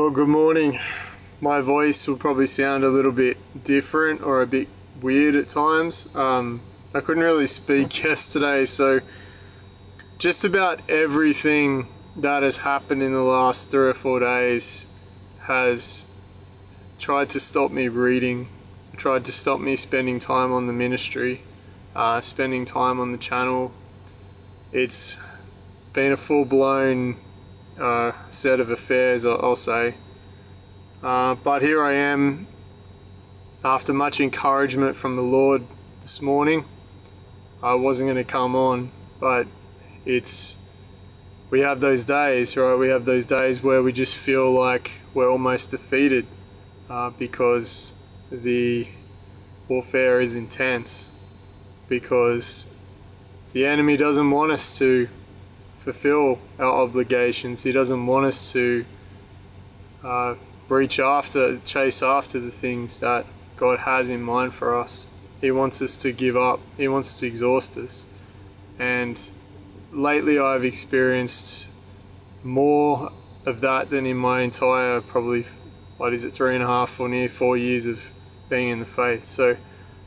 Well, good morning. My voice will probably sound a little bit different or a bit weird at times. I couldn't really speak yesterday, so just about everything that has happened in the last 3 or 4 days has tried to stop me reading, tried to stop me spending time on the ministry, spending time on the channel. It's been a full-blown set of affairs, I'll say. But here I am, after much encouragement from the Lord this morning. I wasn't going to come on, but we have those days, right? We have those days where we just feel like we're almost defeated because the warfare is intense, because the enemy doesn't want us to fulfill our obligations. He doesn't want us to chase after the things that God has in mind for us. He wants us to give up. He wants to exhaust us. And lately I've experienced more of that than in my entire, probably, 3.5 or near 4 years of being in the faith. So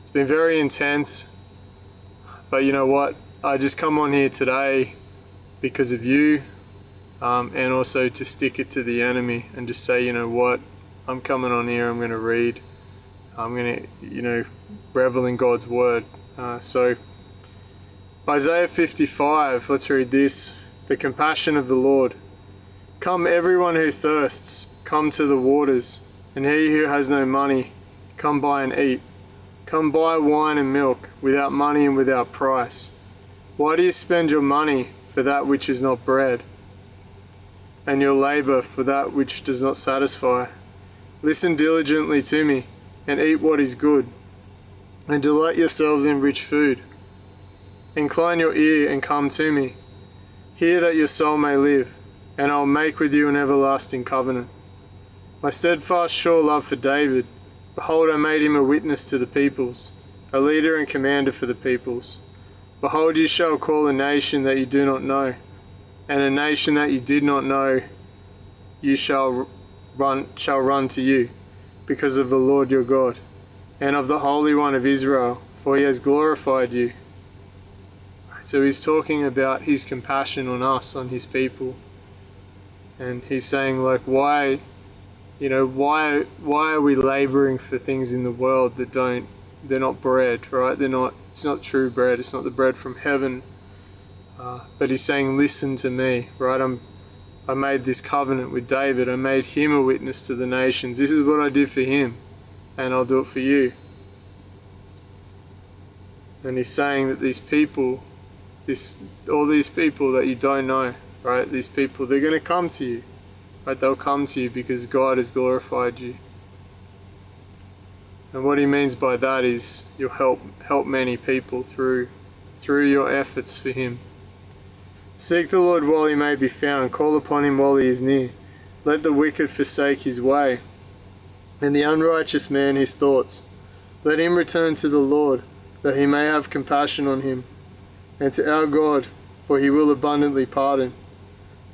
it's been very intense. But you know what? I just come on here today because of you, and also to stick it to the enemy and just say, you know what, I'm coming on here, I'm going to read, I'm going to, revel in God's word. So Isaiah 55, let's read this. The compassion of the Lord. Come everyone who thirsts, come to the waters, and he who has no money, come buy and eat. Come buy wine and milk without money and without price. Why do you spend your money for that which is not bread, and your labor for that which does not satisfy? Listen diligently to me, and eat what is good, and delight yourselves in rich food. Incline your ear and come to me. Hear that your soul may live, and I will make with you an everlasting covenant. My steadfast sure love for David, behold, I made him a witness to the peoples, a leader and commander for the peoples. Behold, you shall call a nation that you do not know, and a nation that you did not know you shall run to you, because of the Lord your God, and of the Holy One of Israel, for he has glorified you. So he's talking about his compassion on us, on his people. And he's saying, like, why are we laboring for things in the world that they're not bread, right? It's not true bread. It's not the bread from heaven. But he's saying, listen to me, right? I made this covenant with David. I made him a witness to the nations. This is what I did for him, and I'll do it for you. And he's saying that these people, all these people that you don't know, right? These people, they're going to come to you, right? They'll come to you because God has glorified you. And what he means by that is you'll help many people through your efforts for him. Seek the Lord while he may be found, call upon him while he is near. Let the wicked forsake his way, and the unrighteous man his thoughts. Let him return to the Lord, that he may have compassion on him, and to our God, for he will abundantly pardon.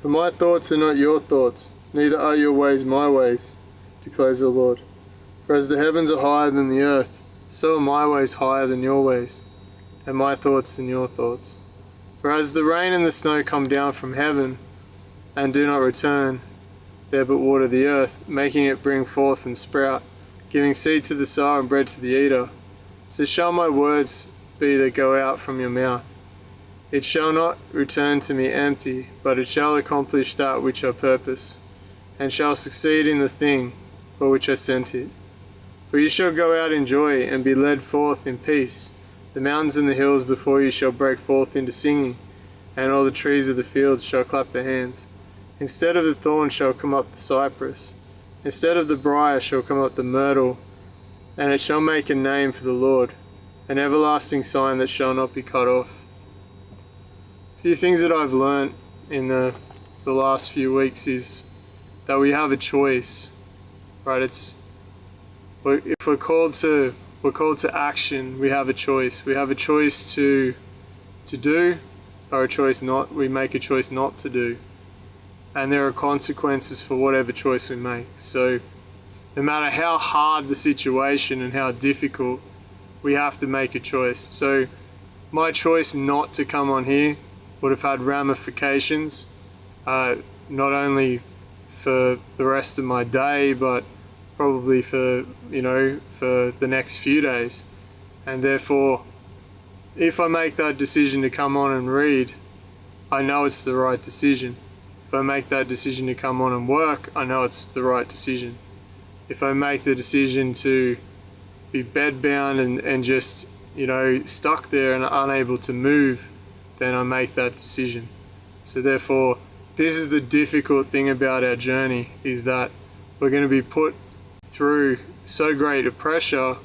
For my thoughts are not your thoughts, neither are your ways my ways, declares the Lord. For as the heavens are higher than the earth, so are my ways higher than your ways, and my thoughts than your thoughts. For as the rain and the snow come down from heaven, and do not return there but water the earth, making it bring forth and sprout, giving seed to the sower and bread to the eater, so shall my words be that go out from your mouth. It shall not return to me empty, but it shall accomplish that which I purpose, and shall succeed in the thing for which I sent it. For you shall go out in joy, and be led forth in peace. The mountains and the hills before you shall break forth into singing, and all the trees of the field shall clap their hands. Instead of the thorn shall come up the cypress, instead of the briar shall come up the myrtle, and it shall make a name for the Lord, an everlasting sign that shall not be cut off. A few things that I've learnt in the last few weeks is that we have a choice, right? If we're called to action, we have a choice. We have a choice to do, or we make a choice not to do. and there are consequences for whatever choice we make. So no matter how hard the situation and how difficult, we have to make a choice. So my choice not to come on here would have had ramifications, not only for the rest of my day, but probably for, for the next few days. And therefore, if I make that decision to come on and read, I know it's the right decision. If I make that decision to come on and work, I know it's the right decision. If I make the decision to be bedbound and just, stuck there and unable to move, then I make that decision. So therefore, this is the difficult thing about our journey, is that we're going to be put through so great a pressure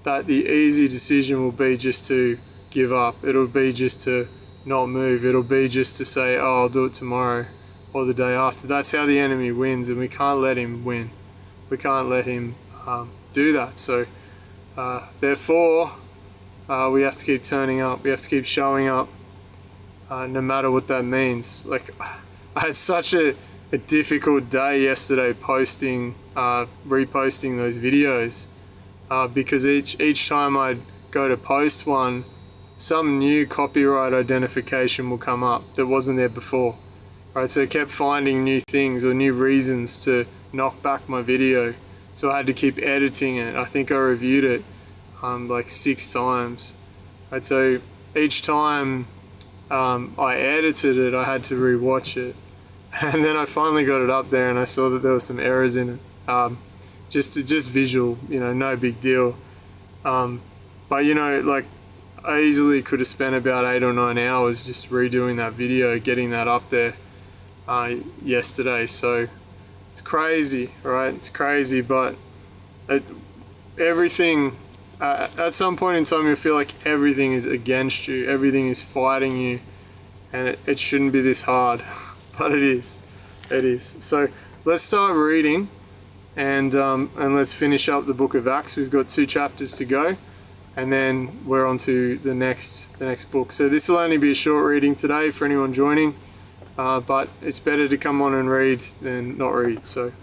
that the easy decision will be just to give up. It'll be just to not move. It'll be just to say, oh, I'll do it tomorrow or the day after. That's how the enemy wins, and we can't let him win. We can't let him do that. So therefore, we have to keep turning up. We have to keep showing up, no matter what that means. Like, I had such a difficult day yesterday reposting those videos, because each time I'd go to post one, some new copyright identification will come up that wasn't there before. Right, so I kept finding new things or new reasons to knock back my video, so I had to keep editing it. I think I reviewed it like 6 times. Right, so each time I edited it, I had to rewatch it, and then I finally got it up there and I saw that there were some errors in it. Just visual, no big deal. But like, I easily could have spent about 8 or 9 hours just redoing that video, getting that up there yesterday. So it's crazy, right? It's crazy, but everything, at some point in time, you feel like everything is against you, everything is fighting you, and it shouldn't be this hard, but it is. It is. So let's start reading, and let's finish up the book of Acts. We've got 2 chapters to go, and then we're on to the next book. So this will only be a short reading today for anyone joining, but it's better to come on and read than not read. So,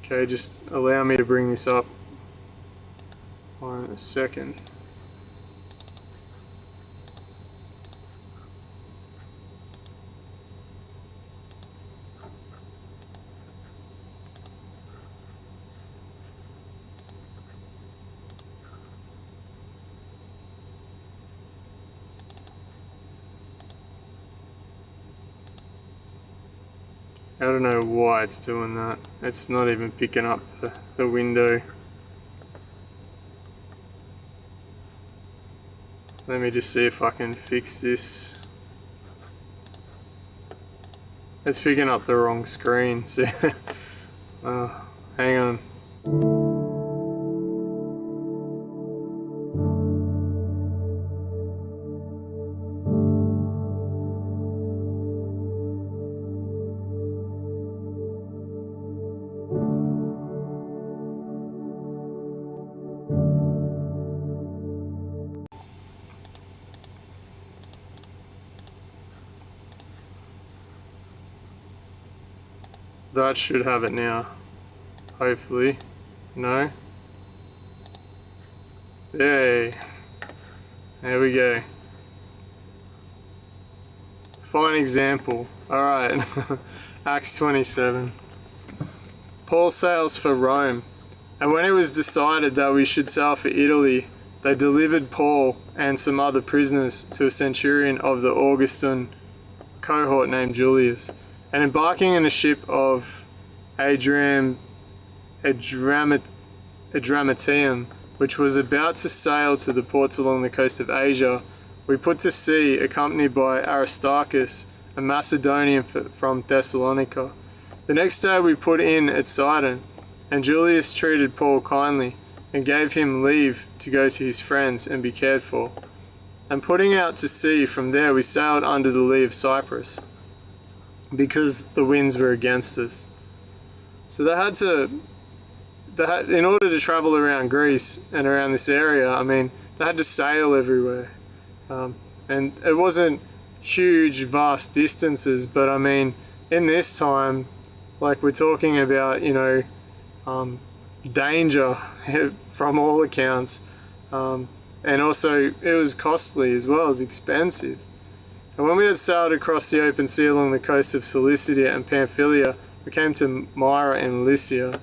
okay, just allow me to bring this up in a second. I don't know why it's doing that. It's not even picking up the window. Let me just see if I can fix this. It's picking up the wrong screen. So hang on. That should have it now, hopefully. No? Yay. There we go. Fine example. Alright. Acts 27. Paul sails for Rome, and when it was decided that we should sail for Italy, they delivered Paul and some other prisoners to a centurion of the Augustan cohort named Julius. And embarking in a ship of Adramyttium, which was about to sail to the ports along the coast of Asia, we put to sea, accompanied by Aristarchus, a Macedonian from Thessalonica. The next day we put in at Sidon, and Julius treated Paul kindly, and gave him leave to go to his friends and be cared for. And putting out to sea from there, we sailed under the lee of Cyprus, because the winds were against us. So in order to travel around Greece and around this area, I mean, they had to sail everywhere. And it wasn't huge, vast distances, but I mean, in this time, like we're talking about, danger from all accounts, and also it was costly as well, it was expensive. And when we had sailed across the open sea along the coast of Cilicia and Pamphylia, we came to Myra and Lycia.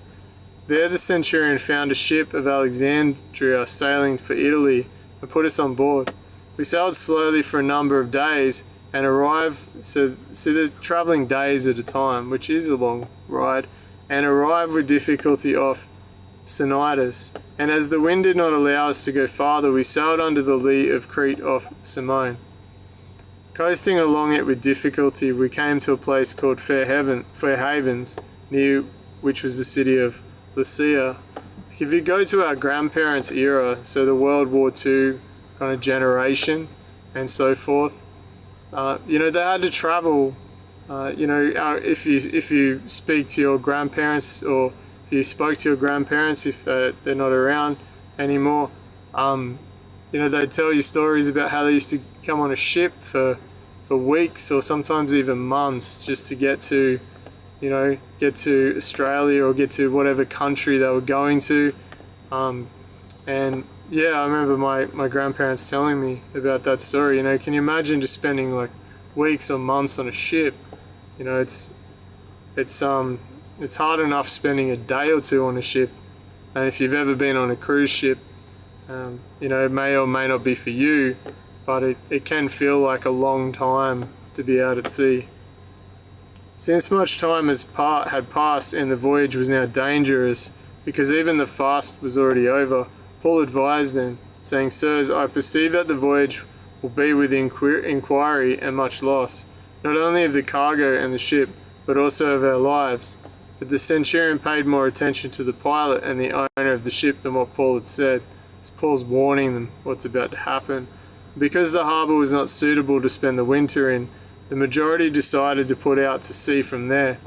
There the centurion found a ship of Alexandria sailing for Italy and put us on board. We sailed slowly for a number of days and arrived, so they're travelling days at a time, which is a long ride, and arrived with difficulty off Cnidus. And as the wind did not allow us to go farther, we sailed under the lee of Crete off Simone. Coasting along it with difficulty, we came to a place called Fair Havens, near which was the city of Lycia. If you go to our grandparents' era, so the World War II kind of generation and so forth, they had to travel. If you speak to your grandparents, or if you spoke to your grandparents, if they're not around anymore, they'd tell you stories about how they used to come on a ship for weeks or sometimes even months just to get to Australia or get to whatever country they were going to. And yeah, I remember my grandparents telling me about that story. Can you imagine just spending like weeks or months on a ship? It's hard enough spending a day or two on a ship. And if you've ever been on a cruise ship, it may or may not be for you, but it can feel like a long time to be out at sea. Since much time had passed and the voyage was now dangerous, because even the fast was already over, Paul advised them, saying, "Sirs, I perceive that the voyage will be with inquiry and much loss, not only of the cargo and the ship, but also of our lives." But the centurion paid more attention to the pilot and the owner of the ship than what Paul had said. So Paul's warning them what's about to happen. Because the harbour was not suitable to spend the winter in, the majority decided to put out to sea from there,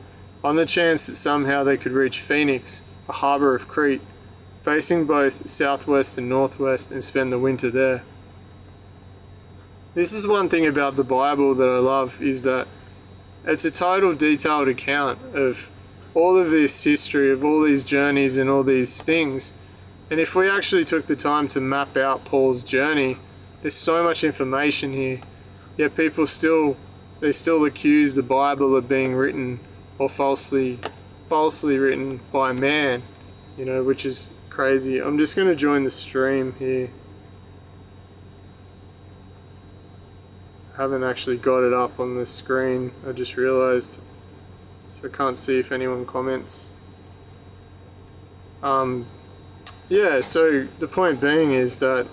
on the chance that somehow they could reach Phoenix, a harbour of Crete, facing both southwest and northwest, and spend the winter there. This is one thing about the Bible that I love, is that it's a total detailed account of all of this history, of all these journeys and all these things. And if we actually took the time to map out Paul's journey, there's so much information here. Yet people still accuse the Bible of being written or falsely written by man, which is crazy. I'm just going to join the stream here. I haven't actually got it up on the screen, I just realized, so I can't see if anyone comments. Yeah, so the point being is that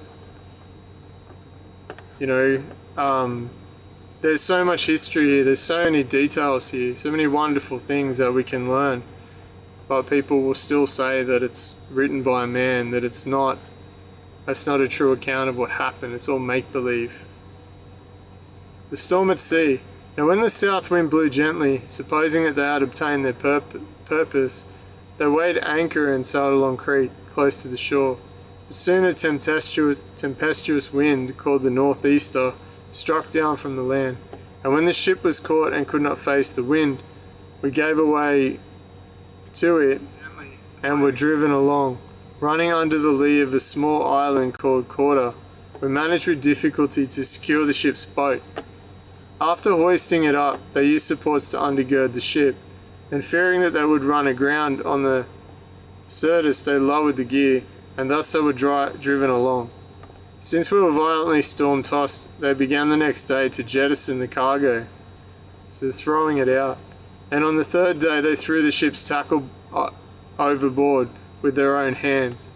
there's so much history here, there's so many details here, so many wonderful things that we can learn, but people will still say that it's written by a man, that that's not a true account of what happened, it's all make-believe. The storm at sea. Now when the south wind blew gently, supposing that they had obtained their purpose, they weighed anchor and sailed along Crete, close to the shore. But soon a tempestuous wind, called the northeaster, struck down from the land, and when the ship was caught and could not face the wind, we gave way to it and were driven along, running under the lee of a small island called Cauda. We managed with difficulty to secure the ship's boat. After hoisting it up, they used supports to undergird the ship, and fearing that they would run aground on the Syrtis, they lowered the gear, and thus they were driven along. Since we were violently storm-tossed, they began the next day to jettison the cargo, so they're throwing it out. And on the third day they threw the ship's tackle overboard with their own hands.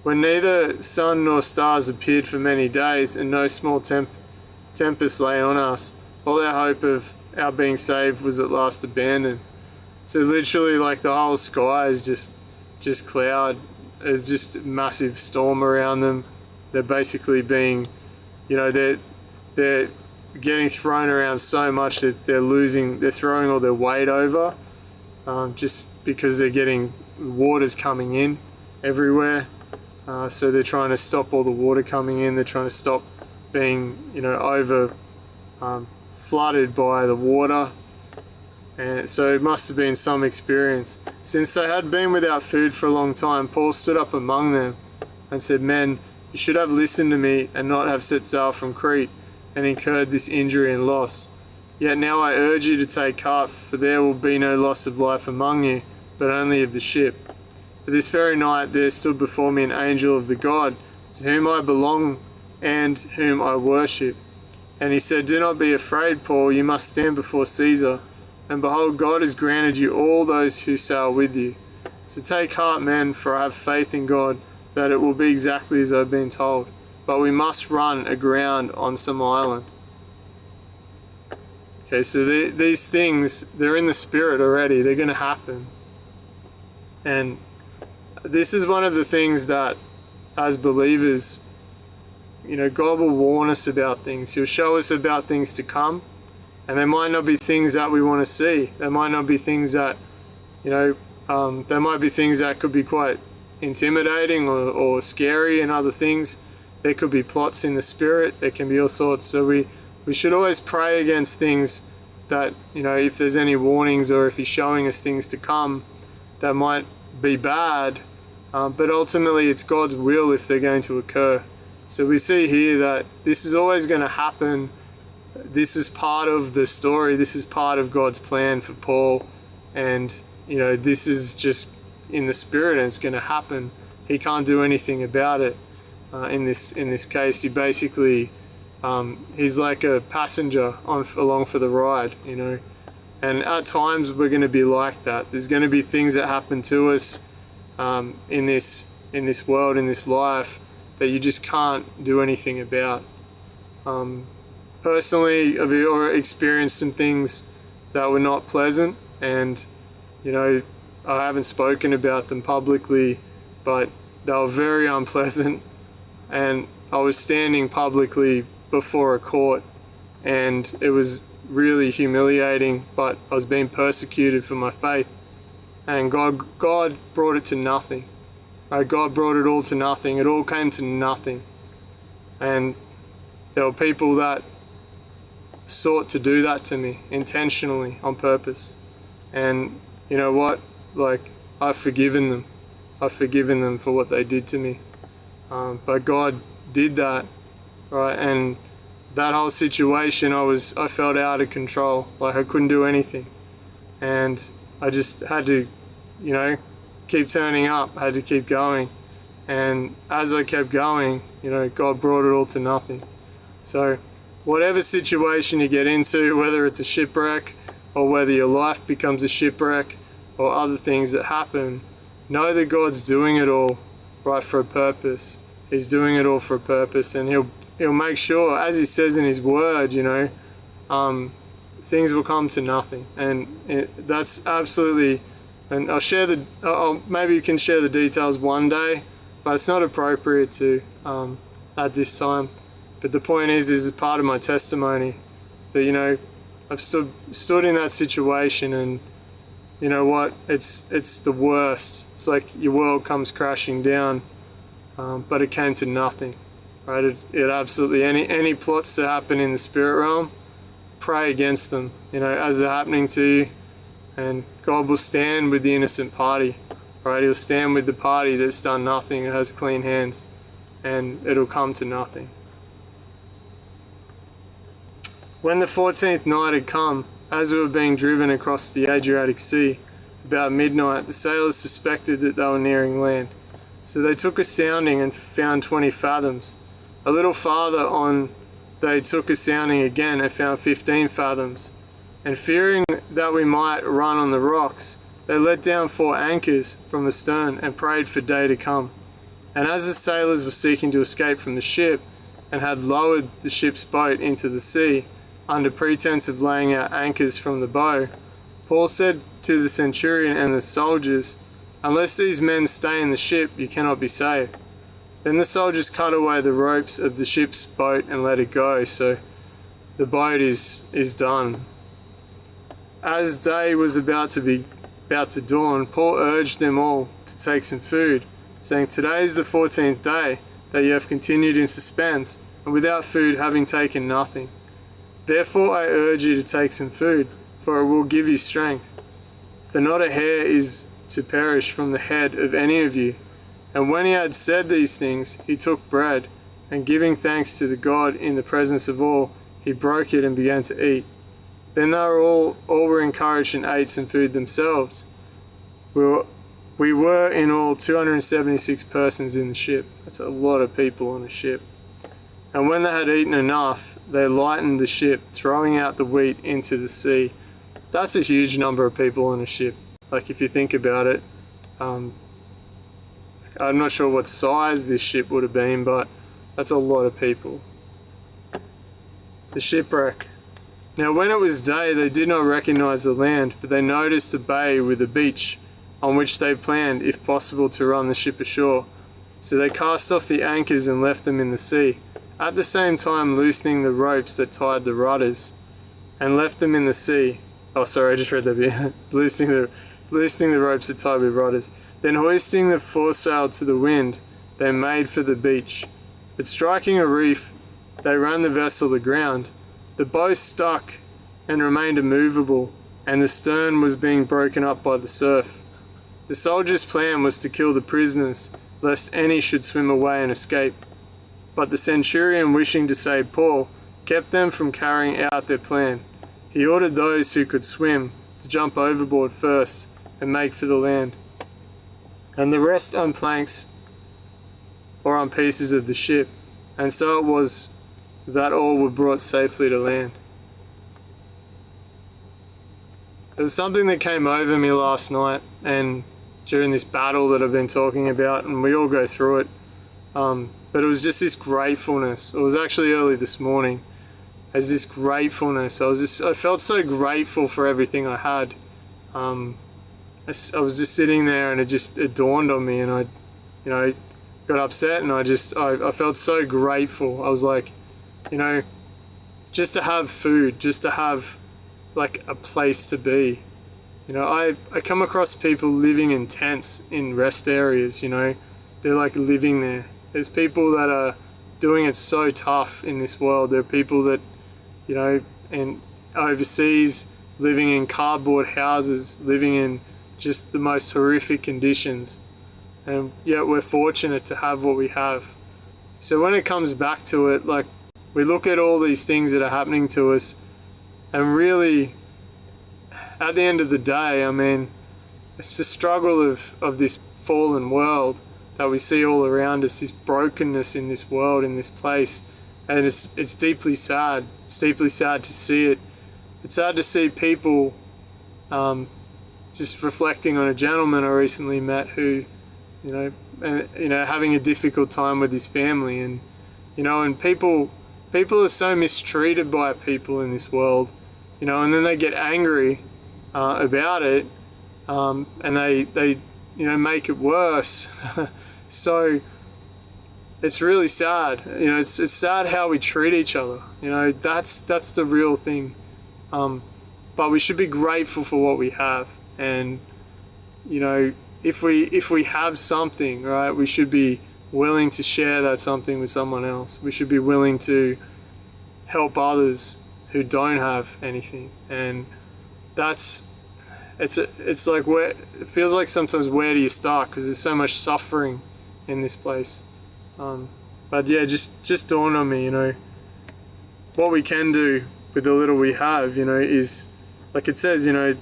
When neither sun nor stars appeared for many days, and no small tempest lay on us, all our hope of our being saved was at last abandoned. So literally, like, the whole sky is just cloud. There's just a massive storm around them. They're basically being, they're getting thrown around so much that they're throwing all their weight over, just because water's coming in everywhere. So they're trying to stop all the water coming in. They're trying to stop being, over flooded by the water. And so it must have been some experience. Since they had been without food for a long time, Paul stood up among them and said, "Men, you should have listened to me and not have set sail from Crete and incurred this injury and loss. Yet now I urge you to take heart, for there will be no loss of life among you, but only of the ship. For this very night there stood before me an angel of the God, to whom I belong and whom I worship. And he said, 'Do not be afraid, Paul, you must stand before Caesar. And behold, God has granted you all those who sail with you. So take heart, men, for I have faith in God, that it will be exactly as I've been told. But we must run aground on some island.'" Okay, so these things, they're in the spirit already. They're going to happen. And this is one of the things that, as believers, God will warn us about things. He'll show us about things to come. And they might not be things that we want to see. They might not be things that, there might be things that could be quite intimidating or scary and other things. There could be plots in the spirit. There can be all sorts. So we should always pray against things that, if there's any warnings or if he's showing us things to come that might be bad. But ultimately it's God's will if they're going to occur. So we see here that this is always going to happen. This is part of the story. This is part of God's plan for Paul. And, this is just in the spirit and it's going to happen. He can't do anything about it. In this case, he basically, he's like a passenger along for the ride, And at times we're going to be like that. There's going to be things that happen to us in this world, in this life, that you just can't do anything about. Personally, I've experienced some things that were not pleasant, and I haven't spoken about them publicly, but they were very unpleasant. And I was standing publicly before a court, and it was really humiliating, but I was being persecuted for my faith, and God brought it to nothing. Right? God brought it all to nothing. It all came to nothing. And there were people that sought to do that to me intentionally, on purpose. And you know what? I've forgiven them. I've forgiven them for what they did to me. But God did that, right? And that whole situation, I felt out of control. I couldn't do anything. And I just had to, keep turning up. I had to keep going. And as I kept going, God brought it all to nothing. So whatever situation you get into, whether it's a shipwreck or whether your life becomes a shipwreck or other things that happen, know that God's doing it all right for a purpose. He's doing it all for a purpose, and he'll make sure, as he says in his word, things will come to nothing. And that's absolutely, and maybe you can share the details one day, but it's not appropriate to at this time. But the point is part of my testimony that, I've stood in that situation, and you know what? It's the worst. It's like your world comes crashing down, but it came to nothing, right? It absolutely, any plots that happen in the spirit realm, pray against them, as they're happening to you, and God will stand with the innocent party, right? He'll stand with the party that's done nothing, and has clean hands, and it'll come to nothing. When the 14th night had come, as we were being driven across the Adriatic Sea, about midnight, the sailors suspected that they were nearing land. So they took a sounding and found 20 fathoms. A little farther on, they took a sounding again and found 15 fathoms. And fearing that we might run on the rocks, they let down 4 anchors from the stern and prayed for day to come. And as the sailors were seeking to escape from the ship and had lowered the ship's boat into the sea, under pretense of laying out anchors from the bow, Paul said to the centurion and the soldiers, "Unless these men stay in the ship, you cannot be saved." Then the soldiers cut away the ropes of the ship's boat and let it go, so the boat is done. As day was about to dawn, Paul urged them all to take some food, saying, "Today is the 14th day that you have continued in suspense, and without food, having taken nothing. Therefore I urge you to take some food, for it will give you strength. For not a hair is to perish from the head of any of you. And when he had said these things, he took bread, and giving thanks to the God in the presence of all, he broke it and began to eat. Then they were all were encouraged and ate some food themselves. We were in all 276 persons in the ship. That's a lot of people on a ship. And when they had eaten enough, they lightened the ship, throwing out the wheat into the sea. That's a huge number of people on a ship. Like, if you think about it, I'm not sure what size this ship would have been, but that's a lot of people. The shipwreck. Now when it was day, they did not recognize the land, but they noticed a bay with a beach, on which they planned, if possible, to run the ship ashore. So they cast off the anchors and left them in the sea, at the same time loosening the ropes that tied the rudders, and left them in the sea. Oh, sorry, I just read that bit. loosening the ropes that tied with rudders. Then hoisting the foresail to the wind, they made for the beach. But striking a reef, they ran the vessel aground. The bow stuck and remained immovable, and the stern was being broken up by the surf. The soldiers' plan was to kill the prisoners, lest any should swim away and escape. But the centurion, wishing to save Paul, kept them from carrying out their plan. He ordered those who could swim to jump overboard first and make for the land, and the rest on planks or on pieces of the ship. And so it was that all were brought safely to land. It was something that came over me last night and during this battle that I've been talking about, and we all go through it. But it was just this gratefulness. It was actually early this morning. As this gratefulness, I felt so grateful for everything I had. I was just sitting there, and it dawned on me, and I got upset, and I felt so grateful. I was like, just to have food, just to have like a place to be. I come across people living in tents in rest areas. They're like living there. There's people that are doing it so tough in this world. There are people that, and overseas, living in cardboard houses, living in just the most horrific conditions. And yet we're fortunate to have what we have. So when it comes back to it, like, we look at all these things that are happening to us, and really, at the end of the day, it's the struggle of this fallen world that we see all around us, this brokenness in this world, in this place. And it's deeply sad. It's deeply sad to see it. It's sad to see people, just reflecting on a gentleman I recently met who, having a difficult time with his family, and people are so mistreated by people in this world, and then they get angry about it, and they make it worse. So it's really sad. It's sad how we treat each other. That's the real thing. But we should be grateful for what we have, and if we have something, right, we should be willing to share that something with someone else. We should be willing to help others who don't have anything. And it's like, it feels like sometimes, where do you start? Because there's so much suffering in this place. But yeah, just dawned on me, what we can do with the little we have, is, like it says, the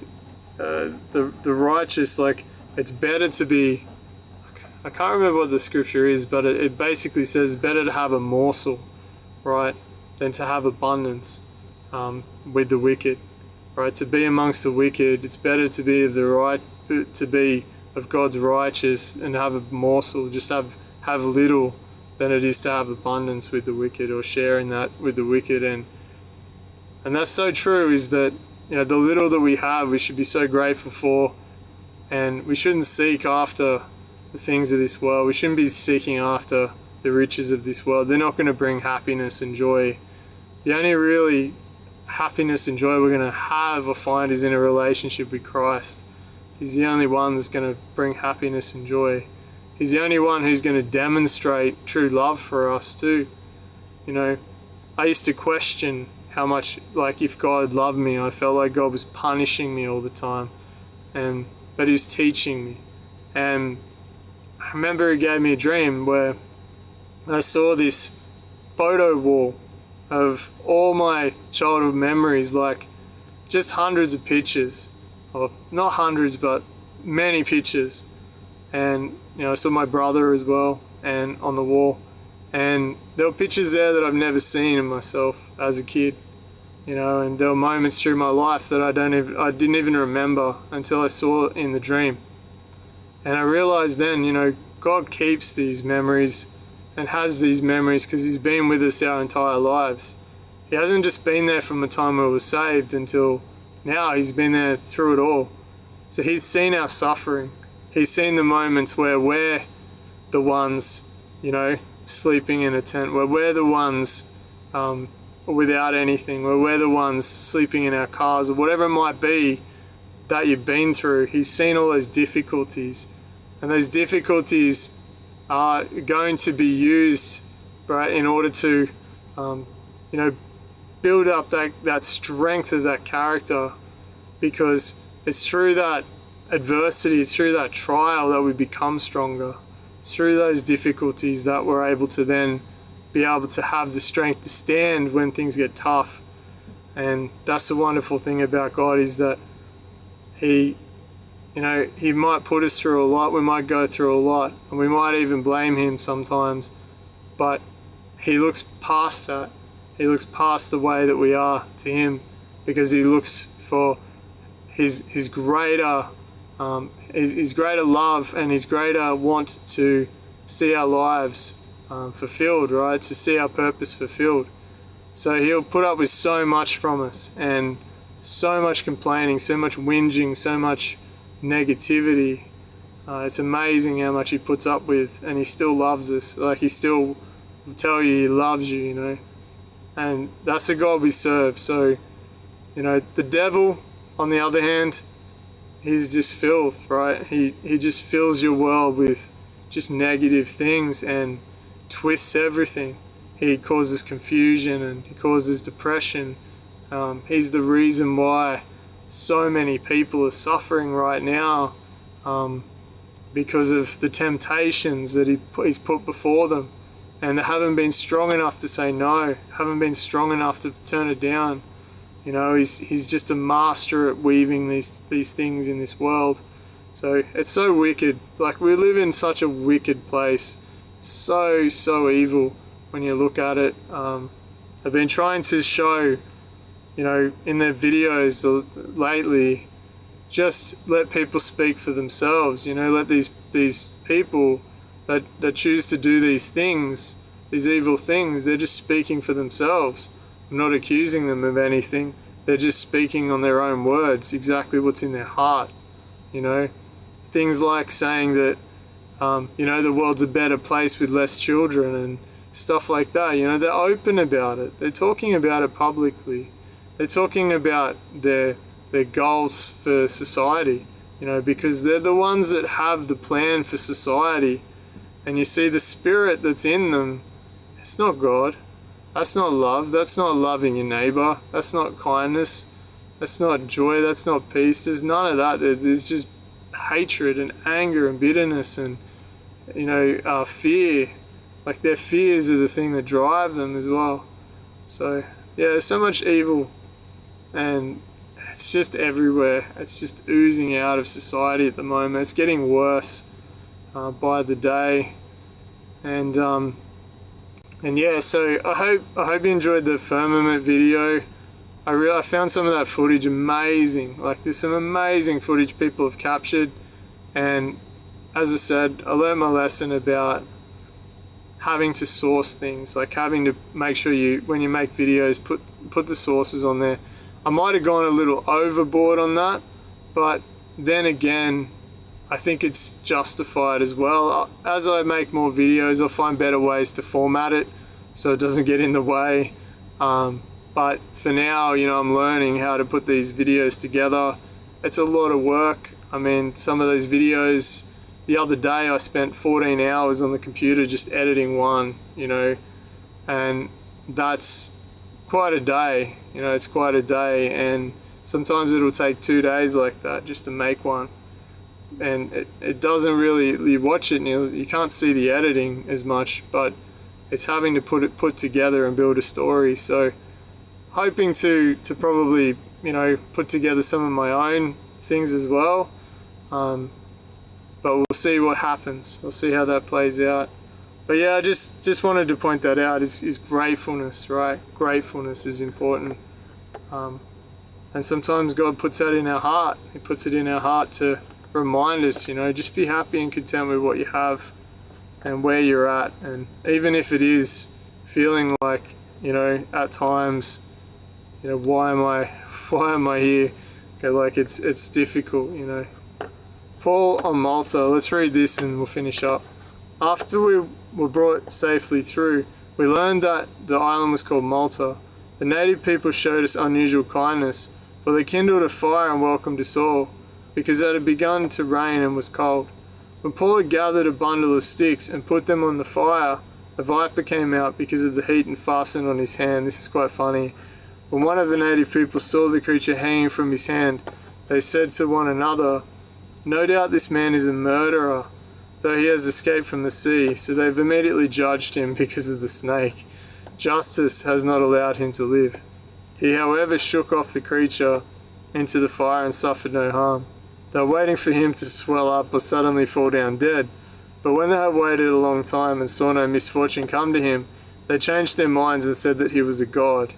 righteous, like, it's better to be, I can't remember what the scripture is, but it basically says better to have a morsel, right, than to have abundance with the wicked, right? To be amongst the wicked, it's better to be of God's righteous and have a morsel, just have little, than it is to have abundance with the wicked, or share in that with the wicked. And that's so true, is that, the little that we have, we should be so grateful for, and we shouldn't seek after the things of this world. We shouldn't be seeking after the riches of this world. They're not going to bring happiness and joy. The only really happiness and joy we're going to have or find is in a relationship with Christ. He's the only one that's going to bring happiness and joy. He's the only one who's going to demonstrate true love for us too. I used to question how much, like, if God loved me, I felt like God was punishing me all the time, but he was teaching me. And I remember he gave me a dream where I saw this photo wall of all my childhood memories, like just hundreds of pictures, or not hundreds, but many pictures. And I saw my brother as well, and on the wall, and there were pictures there that I've never seen of myself as a kid, and there were moments through my life that I didn't even remember until I saw it in the dream. And I realized then, God keeps these memories and has these memories because he's been with us our entire lives. He hasn't just been there from the time we were saved until now. He's been there through it all. So he's seen our suffering. He's seen the moments where we're the ones, sleeping in a tent, where we're the ones without anything, where we're the ones sleeping in our cars, or whatever it might be that you've been through. He's seen all those difficulties, and those difficulties are going to be used, right, in order to build up that strength of that character, because it's through that adversity, it's through that trial that we become stronger. It's through those difficulties that we're able to then be able to have the strength to stand when things get tough. And that's the wonderful thing about God, is that he might put us through a lot, we might go through a lot, and we might even blame him sometimes, but he looks past that. He looks past the way that we are to him, because he looks for his greater love and his greater want to see our lives fulfilled, right? To see our purpose fulfilled. So he'll put up with so much from us, and so much complaining, so much whinging, so much negativity. It's amazing how much he puts up with, and he still loves us. Like, he still will tell you he loves you, and that's the God we serve. So, the devil, on the other hand, he's just filth, right? He just fills your world with just negative things and twists everything. He causes confusion and he causes depression. He's the reason why so many people are suffering right now, because of the temptations that he's put before them, and they haven't been strong enough to say no, haven't been strong enough to turn it down. He's just a master at weaving these things in this world. So it's so wicked. Like, we live in such a wicked place. So evil when you look at it. I've been trying to show, in their videos lately, just let people speak for themselves. Let these people that choose to do these things, these evil things, they're just speaking for themselves. I'm not accusing them of anything. They're just speaking on their own words, exactly what's in their heart. Things like saying that, the world's a better place with less children and stuff like that. They're open about it. They're talking about it publicly. They're talking about their goals for society, because they're the ones that have the plan for society. And you see the spirit that's in them. It's not God. That's not love. That's not loving your neighbor. That's not kindness. That's not joy. That's not peace. There's none of that. There's just hatred and anger and bitterness and, fear. Like, their fears are the thing that drive them as well. So, yeah, there's so much evil, and it's just everywhere. It's just oozing out of society at the moment. It's getting worse by the day. And yeah, so I hope you enjoyed the firmament video. I found some of that footage amazing. Like, there's some amazing footage people have captured, and as I said, I learned my lesson about having to source things, like having to make sure when you make videos, put the sources on there. I might have gone a little overboard on that, but then again, I think it's justified as well. As I make more videos, I'll find better ways to format it so it doesn't get in the way. But for now, I'm learning how to put these videos together. It's a lot of work. I mean, some of those videos, the other day I spent 14 hours on the computer just editing one, and that's quite a day. It's quite a day, and sometimes it'll take 2 days like that just to make one. And it doesn't really, you watch it and you can't see the editing as much, but it's having to put together and build a story. So hoping to probably, put together some of my own things as well. But we'll see what happens. We'll see how that plays out. But yeah, I just wanted to point that out, is gratefulness, right? Gratefulness is important. And sometimes God puts that in our heart. He puts it in our heart to remind us, just be happy and content with what you have and where you're at. And even if it is feeling like, at times, why am I here? Okay, like it's difficult, Paul on Malta, let's read this and we'll finish up. After we were brought safely through, we learned that the island was called Malta. The native people showed us unusual kindness, for they kindled a fire and welcomed us all, because it had begun to rain and was cold. When Paul had gathered a bundle of sticks and put them on the fire, a viper came out because of the heat and fastened on his hand. This is quite funny. When one of the native people saw the creature hanging from his hand, they said to one another, "No doubt this man is a murderer, though he has escaped from the sea." So they've immediately judged him because of the snake. Justice has not allowed him to live. He, however, shook off the creature into the fire and suffered no harm. They were waiting for him to swell up or suddenly fall down dead. But when they had waited a long time and saw no misfortune come to him, they changed their minds and said that he was a god.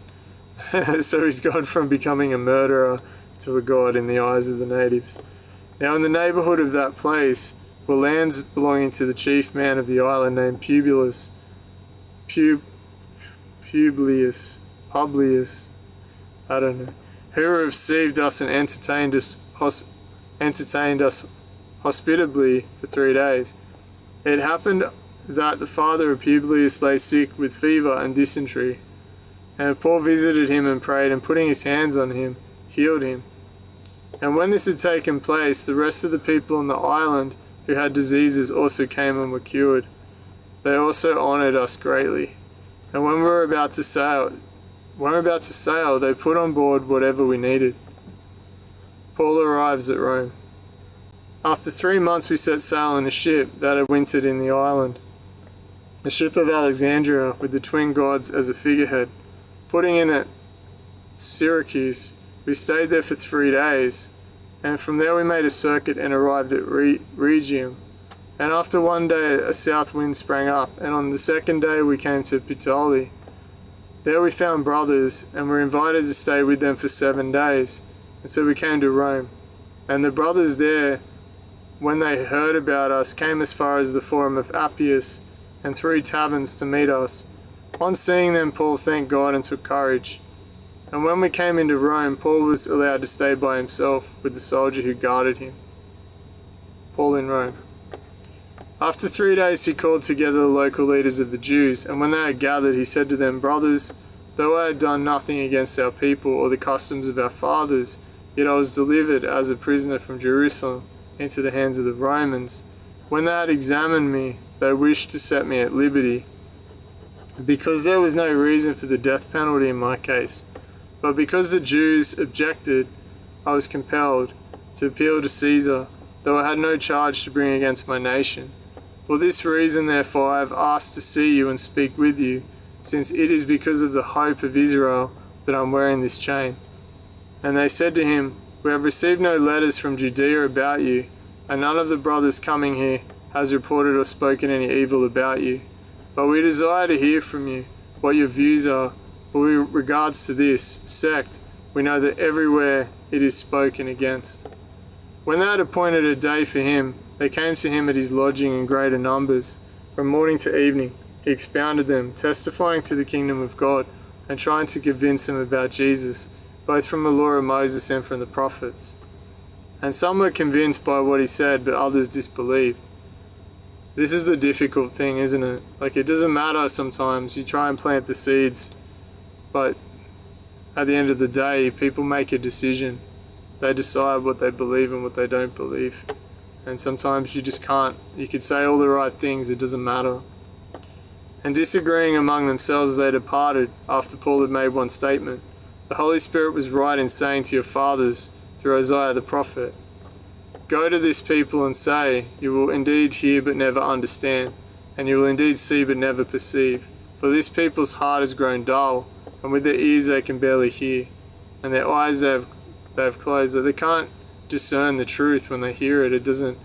So he's gone from becoming a murderer to a god in the eyes of the natives. Now in the neighborhood of that place were lands belonging to the chief man of the island named Publius, I don't know, who received us and entertained us hospitably for 3 days. It happened that the father of Publius lay sick with fever and dysentery, and Paul visited him and prayed, and putting his hands on him, healed him. And when this had taken place, the rest of the people on the island who had diseases also came and were cured. They also honored us greatly. And when we were about to sail, they put on board whatever we needed. Paul arrives at Rome. After 3 months we set sail in a ship that had wintered in the island, a ship of Alexandria with the twin gods as a figurehead. Putting in at Syracuse, we stayed there for 3 days, and from there we made a circuit and arrived at Rhegium. And after 1 day a south wind sprang up, and on the 2nd day we came to Puteoli. There we found brothers, and were invited to stay with them for 7 days, and so we came to Rome. And the brothers there, when they heard about us, came as far as the Forum of Appius and 3 taverns to meet us. On seeing them, Paul thanked God and took courage. And when we came into Rome, Paul was allowed to stay by himself with the soldier who guarded him. Paul in Rome. After 3 days he called together the local leaders of the Jews, and when they had gathered he said to them, "Brothers, though I had done nothing against our people or the customs of our fathers, yet I was delivered as a prisoner from Jerusalem into the hands of the Romans. When they had examined me, they wished to set me at liberty, because there was no reason for the death penalty in my case. But because the Jews objected, I was compelled to appeal to Caesar, though I had no charge to bring against my nation. For this reason, therefore, I have asked to see you and speak with you, since it is because of the hope of Israel that I am wearing this chain." And they said to him, "We have received no letters from Judea about you, and none of the brothers coming here has reported or spoken any evil about you. But we desire to hear from you what your views are, for with regards to this sect, we know that everywhere it is spoken against." When they had appointed a day for him, they came to him at his lodging in greater numbers. From morning to evening, he expounded them, testifying to the kingdom of God, and trying to convince them about Jesus, both from the law of Moses and from the prophets. And some were convinced by what he said, but others disbelieved. This is the difficult thing, isn't it? Like, it doesn't matter sometimes. You try and plant the seeds, but at the end of the day, people make a decision. They decide what they believe and what they don't believe. And sometimes you just can't. You could say all the right things, it doesn't matter. And disagreeing among themselves, they departed after Paul had made one statement. The Holy Spirit was right in saying to your fathers through Isaiah the prophet, go to this people and say, you will indeed hear but never understand, and you will indeed see but never perceive. For this people's heart has grown dull, and with their ears they can barely hear, and their eyes they have closed. They can't discern the truth when they hear it. It doesn't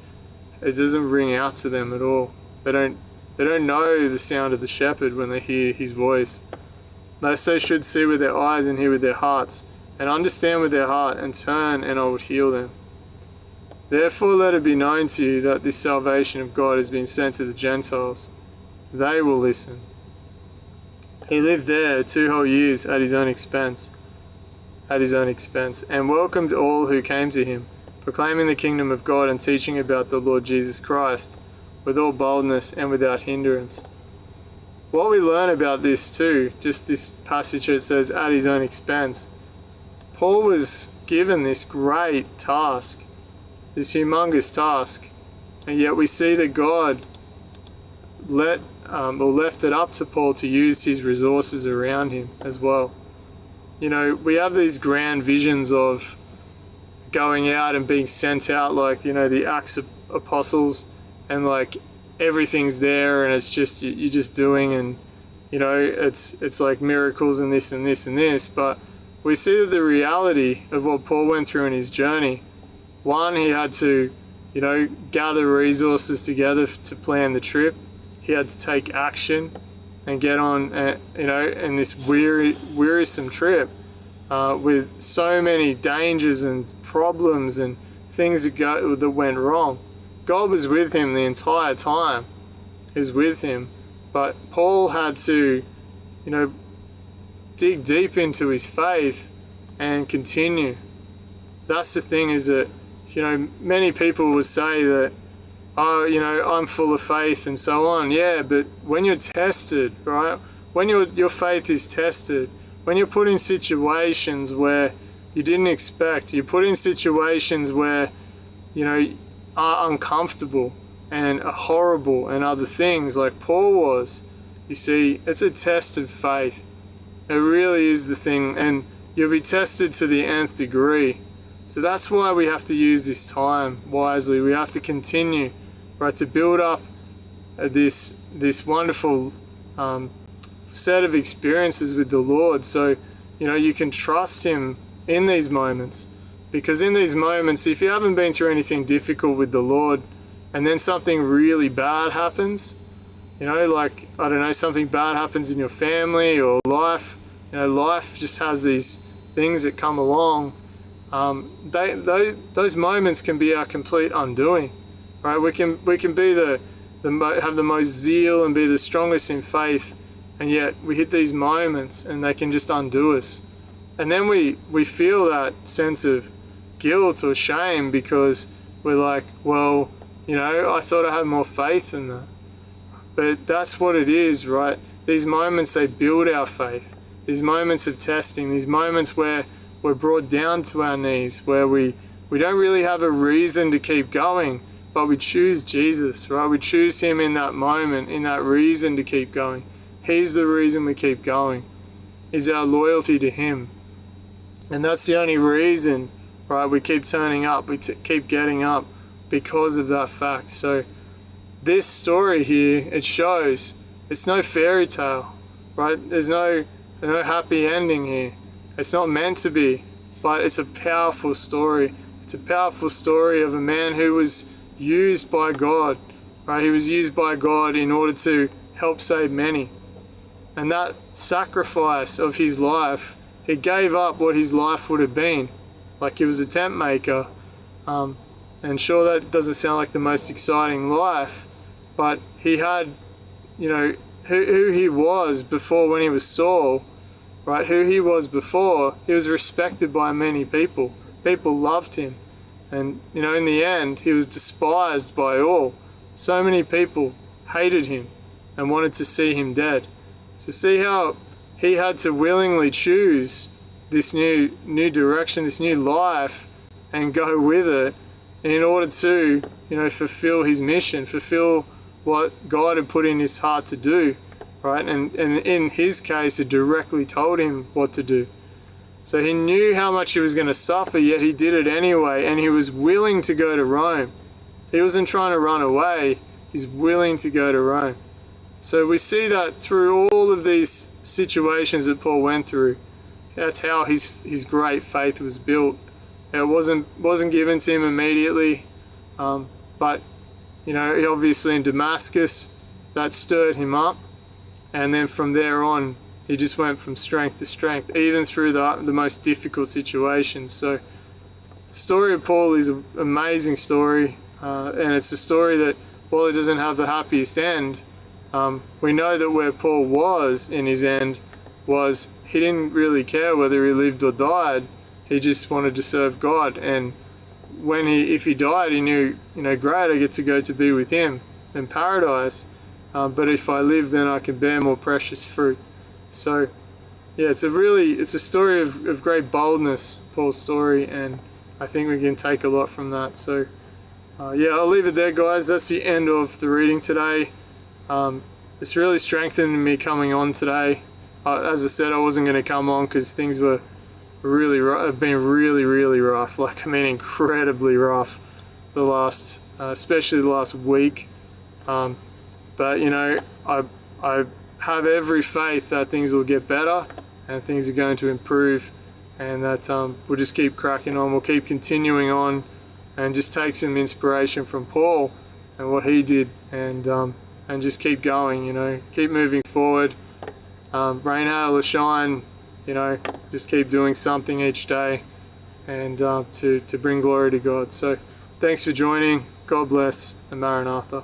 ring out to them at all. They don't know the sound of the shepherd when they hear his voice. They so should see with their eyes and hear with their hearts, and understand with their heart, and turn, and I would heal them. Therefore let it be known to you that this salvation of God has been sent to the Gentiles. They will listen. He lived there 2 whole years at his own expense, and welcomed all who came to him, proclaiming the kingdom of God and teaching about the Lord Jesus Christ, with all boldness and without hindrance. What we learn about this too, just this passage that says at his own expense, Paul was given this great task, this humongous task, and yet we see that God left it up to Paul to use his resources around him as well. You know, we have these grand visions of going out and being sent out, like, you know, the Acts of Apostles, and like everything's there and it's just you're just doing, and you know, it's like miracles and this and this and this. But we see that the reality of what Paul went through in his journey, one, he had to, you know, gather resources together to plan the trip. He had to take action and get on, you know, in this wearisome trip with so many dangers and problems and things that went wrong. God was with him the entire time. He was with him. But Paul had to, you know, dig deep into his faith and continue. That's the thing, is that, you know, many people will say that, oh, you know, I'm full of faith and so on. Yeah, but when you're tested, right? When your faith is tested, when you're put in situations where you didn't expect, you're put in situations where, you know, are uncomfortable and are horrible and other things like Paul was, you see, it's a test of faith. It really is the thing, and you'll be tested to the nth degree. So that's why we have to use this time wisely. We have to continue, right, to build up this wonderful set of experiences with the Lord, so, you know, you can trust him in these moments. Because in these moments, if you haven't been through anything difficult with the Lord, and then something really bad happens, you know, like, I don't know, something bad happens in your family or life, you know, life just has these things that come along, those moments can be our complete undoing, right? We can be have the most zeal and be the strongest in faith, and yet we hit these moments and they can just undo us. And then we feel that sense of guilt or shame because we're like, well, you know, I thought I had more faith than that. But that's what it is, right? These moments, they build our faith. These moments of testing, these moments where we're brought down to our knees, where we don't really have a reason to keep going, but we choose Jesus, right? We choose him in that moment, in that reason to keep going. He's the reason we keep going, is our loyalty to him. And that's the only reason, right, we keep turning up, we keep getting up, because of that fact. So this story here, it shows it's no fairy tale, right? There's no happy ending here. It's not meant to be, but it's a powerful story. It's a powerful story of a man who was used by God, right? He was used by God in order to help save many. And that sacrifice of his life, he gave up what his life would have been. Like, he was a tent maker, and sure, that doesn't sound like the most exciting life, but he had, you know, who he was before when he was Saul, right? Who he was before, he was respected by many people. People loved him. And, you know, in the end, he was despised by all. So many people hated him and wanted to see him dead. So see how he had to willingly choose this new direction, this new life, and go with it in order to, you know, fulfill his mission, fulfill what God had put in his heart to do. right? And in his case, it directly told him what to do. So he knew how much he was going to suffer, yet he did it anyway, and he was willing to go to Rome. He wasn't trying to run away, he's willing to go to Rome. So we see that through all of these situations that Paul went through. That's how his great faith was built. It wasn't given to him immediately, but you know, obviously in Damascus, that stirred him up, and then from there on, he just went from strength to strength, even through the most difficult situations. So the story of Paul is an amazing story, and it's a story that, while it doesn't have the happiest end, we know that where Paul was in his end was he didn't really care whether he lived or died. He just wanted to serve God, and if he died, he knew, you know, great, I get to go to be with him in paradise. But if I live, then I can bear more precious fruit. So yeah, it's a story of great boldness, Paul's story, and I think we can take a lot from that. So yeah, I'll leave it there, guys. That's the end of the reading today. It's really strengthened me coming on today. As I said, I wasn't going to come on because things were have been really rough. Like, I mean, incredibly rough the last, especially the last week. But you know, I have every faith that things will get better and things are going to improve, and that we'll just keep cracking on. We'll keep continuing on and just take some inspiration from Paul and what he did, and just keep going, you know, keep moving forward. Rain, hail, or shine, you know, just keep doing something each day, and to bring glory to God. So thanks for joining. God bless, and Maranatha.